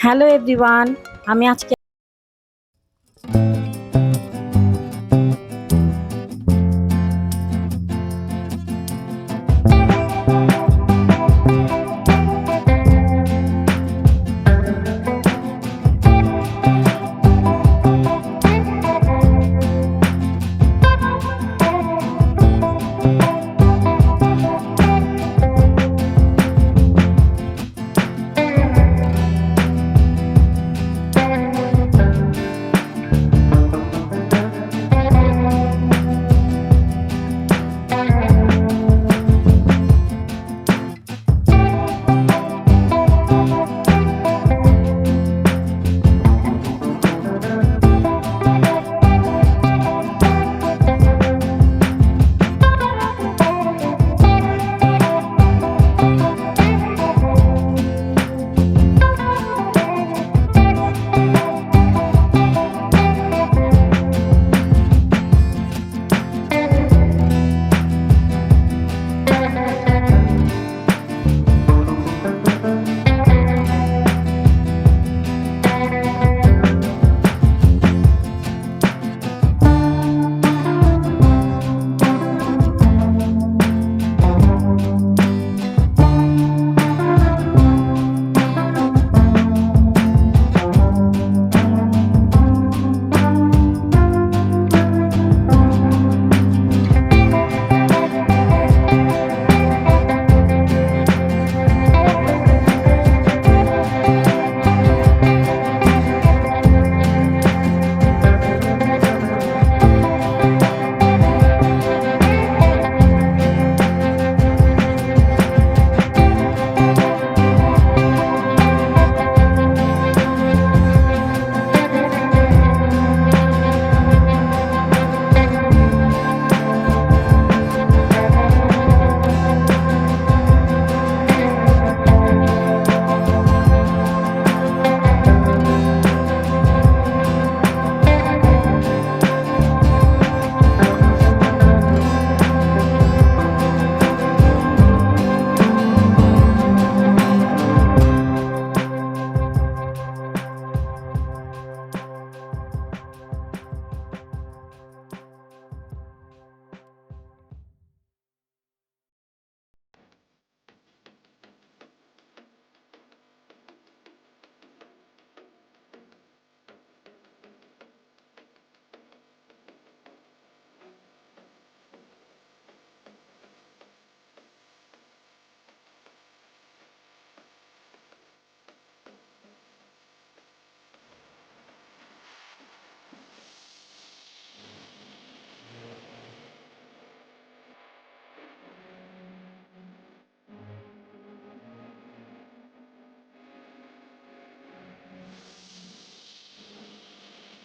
Hello everyone, আমি আজকে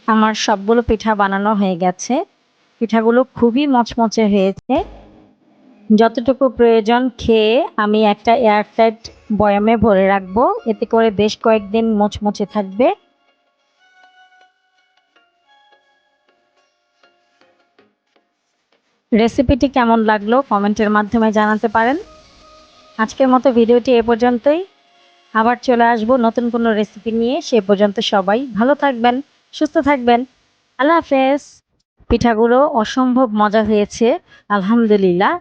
আমার সবগুলো পিঠা বানানো হয়ে গেছে। পিঠাগুলো খুবই মচমচে হয়েছে। যতটুকু প্রয়োজন খেয়ে আমি একটা এয়ারটাইট বয়ামে ভরে রাখবো, এতে করে বেশ কয়েকদিন মচমচে থাকবে। রেসিপিটি কেমন লাগলো কমেন্টের মাধ্যমে জানাতে পারেন। আজকের মতো ভিডিওটি এ পর্যন্তই। আবার চলে আসবো নতুন কোনো রেসিপি নিয়ে। সে পর্যন্ত সবাই ভালো থাকবেন, সুস্থ থাকবেন। আল্লাহ হাফেজ। পিঠাগুলো অসম্ভব মজা হয়েছে, আলহামদুলিল্লাহ।